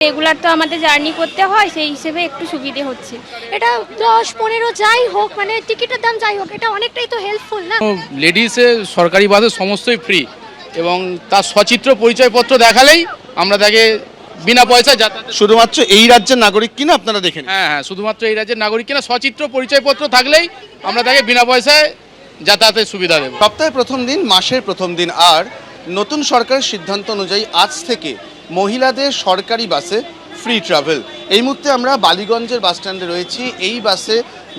Regular তো আমাদের journey করতে হয়, সেই হিসেবে একটু সুবিধে হচ্ছে। এটা 10-15 যাই হোক, মানে টিকিটের দাম যাই হোক, এটা অনেকটাই তো হেল্পফুল না। লেডিসে সরকারি বাসে সমস্তই ফ্রি এবং তার সচিত্র পরিচয়পত্র দেখালেই আমরা তাকে বিনা পয়সায় যাতায়াত। শুধুমাত্র এই রাজ্যের নাগরিক কিনা আপনারা দেখেন? হ্যাঁ, শুধুমাত্র এই রাজ্যের নাগরিক কিনা সচিত্র পরিচয়পত্র থাকলেই আমরা তাকে বিনা পয়সায় যাতায়াতের সুবিধা দেব। সপ্তাহের প্রথম দিন, মাসের প্রথম দিন, আর নতুন সরকারের সিদ্ধান্ত অনুযায়ী আজ থেকে মহিলাদের সরকারি বাসে ফ্রি ট্রাভেল। এই মুহূর্তে আমরা বালিগঞ্জের বাস স্ট্যান্ডে রয়েছি। এই বাসে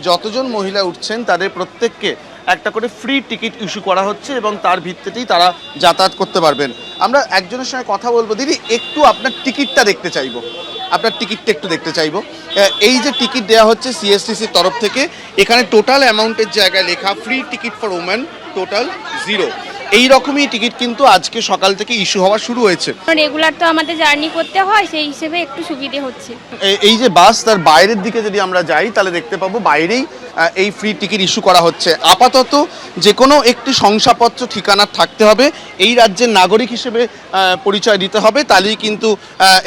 যতজন মহিলা উঠছেন তাদের প্রত্যেককে একটা করে ফ্রি টিকিট ইস্যু করা হচ্ছে এবং তার ভিত্তিতেই তারা যাতায়াত করতে পারবেন। আমরা একজনের সঙ্গে কথা বলবো। দিদি, একটু আপনার টিকিটটা দেখতে চাইবো, আপনার টিকিটটা একটু দেখতে চাইবো। এই যে টিকিট দেওয়া হচ্ছে সিএসটিসির তরফ থেকে, এখানে টোটাল অ্যামাউন্টের জায়গায় লেখা free ticket for women total 0। এই রকমই টিকিট কিন্তু আজকে সকাল থেকে ইস্যু হওয়া শুরু হয়েছে। রেগুলার তো আমাদের জার্নি করতে হয়, সেই হিসেবে একটু সুবিধে হচ্ছে। এই যে বাস, তার বাইরের দিকে যদি আমরা যাই তাহলে দেখতে পাবো বাইরেই এই ফ্রি টিকিট ইস্যু করা হচ্ছে। আপাতত যে কোনো একটি শংসাপত্র ঠিকানা থাকতে হবে, এই রাজ্যের নাগরিক হিসেবে পরিচয় দিতে হবে, তাহলেই কিন্তু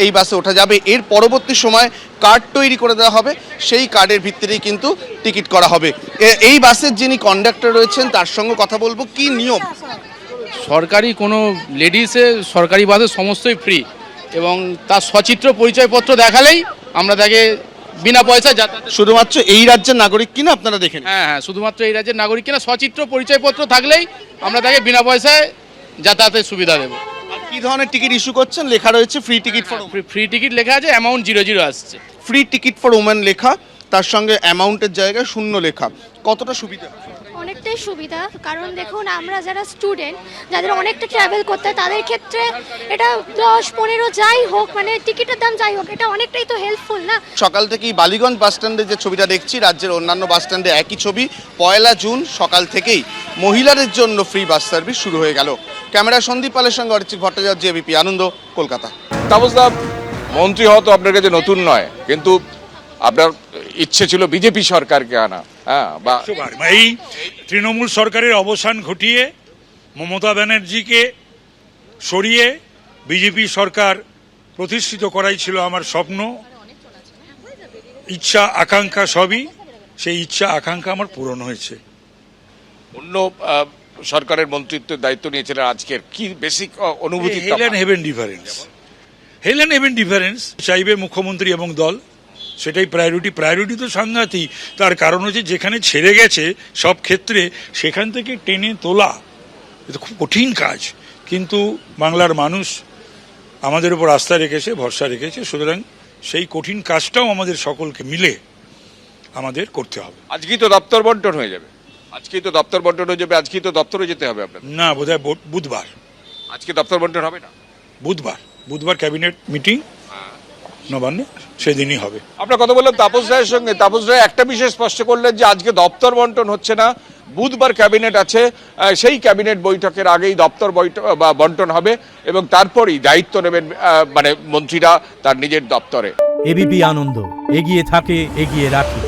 এই বাসে ওঠা যাবে। এর পরবর্তী সময় কার্ড তৈরি করে দেওয়া হবে, সেই কার্ডের ভিত্তিতেই কিন্তু টিকিট করা হবে। এই বাসের যিনি কন্ডাক্টর রয়েছেন তার সঙ্গে কথা বলবো। কি নিয়ম? সরকারি কোনো লেডিসে সরকারি বাসে সমস্তই ফ্রি এবং তার সচিত্র পরিচয়পত্র দেখালেই আমরা তাকে বিনা পয়সায় যাতায়াত। শুধুমাত্র এই রাজ্যের নাগরিক কিনা আপনারা দেখেন? হ্যাঁ, শুধুমাত্র এই রাজ্যের নাগরিক কিনা সচিত্র পরিচয়পত্র থাকলেই আমরা তাকে বিনা পয়সায় যাতায়াতের সুবিধা দেবো। আর কি ধরনের টিকিট ইস্যু করছেন? লেখা রয়েছে free ticket for free ticket লেখা আছে, অ্যামাউন্ট 00 আসছে। ফ্রি টিকিট ফর ওমেন লেখা, তার সঙ্গে অ্যামাউন্টের জায়গায় 0 লেখা। কতটা সুবিধা? অনেকটাই সুবিধা, কারণ দেখুন আমরা যারা স্টুডেন্ট, যাদের অনেকটা ট্রাভেল করতে হয়, তাদের ক্ষেত্রে এটা 10-15 যাই হোক, মানে টিকিটের দাম যাই হোক, এটা অনেকটাই তো হেল্পফুল না। সকাল থেকেই বালিগঞ্জ বাস স্ট্যান্ডে যে ছবিটা দেখছি, রাজ্যের অন্যান্য বাস স্ট্যান্ডে একই ছবি। 1 জুন সকাল থেকেই মহিলাদের জন্য ফ্রি বাস সার্ভিস শুরু হয়ে গেল। ক্যামেরা সন্দীপ পালের সঙ্গে অরিত্রিক ভট্টাচার্য, এবিপি আনন্দ, কলকাতা। তাপসদা, মন্ত্রী হওয়া তো আপনার কাছে নতুন নয়, কিন্তু আপনার ইচ্ছে ছিল বিজেপি সরকারকে আনা। হ্যাঁ, বা এই তৃণমূল সরকারের অবসান ঘটিয়ে মমতা ব্যানার্জিকে সরিয়ে বিজেপি সরকার প্রতিষ্ঠিত করাই ছিল আমার স্বপ্ন, ইচ্ছা আকাঙ্ক্ষা সবই। সেই ইচ্ছা আকাঙ্ক্ষা আমার পূরণ হয়েছে। অন্য সরকারের মন্ত্রিত্বের দায়িত্ব নিয়েছিলেন, আজকের কি বেসিক অনুভূতি? Hell and heaven difference, hell and heaven difference চাইবে মুখ্যমন্ত্রী এবং দল, সেটাই প্রায়োরিটি তো সাংঘাতিক। তার কারণ হচ্ছে যেখানে ছেড়ে গেছে সব ক্ষেত্রে, সেখান থেকে টেনে তোলা এটা খুব কঠিন কাজ, কিন্তু বাংলার মানুষ আমাদের উপর আস্থা রেখেছে, ভরসা রেখেছে। সুতরাং সেই কঠিন কাজটাও আমাদের সকলকে মিলে আমাদের করতে হবে। আজকেই তো দপ্তর বন্টন হয়ে যাবে, আজকেই তো দপ্তর বন্টন হয়ে যাবে, আজকেই তো দপ্তরে যেতে হবে আপনার। না, বোধহয় বুধবার। আজকে দপ্তর বন্টন হবে না? বুধবার ক্যাবিনেট মিটিং নবান্নে, সেদিনই হবে। আমরা কথা বললাম তাপস রায়ের সঙ্গে। তাপস রায় একটা বিষয় স্পষ্ট করলেন যে আজকে দপ্তর বন্টন হচ্ছে না, বুধবার ক্যাবিনেট আছে, সেই ক্যাবিনেট বৈঠকের আগেই দপ্তর বন্টন হবে এবং তারপরেই দায়িত্ব নেবেন মানে মন্ত্রীরা তার নিজের দপ্তরে। এবিপি আনন্দ, এগিয়ে থাকে, এগিয়ে রাখে।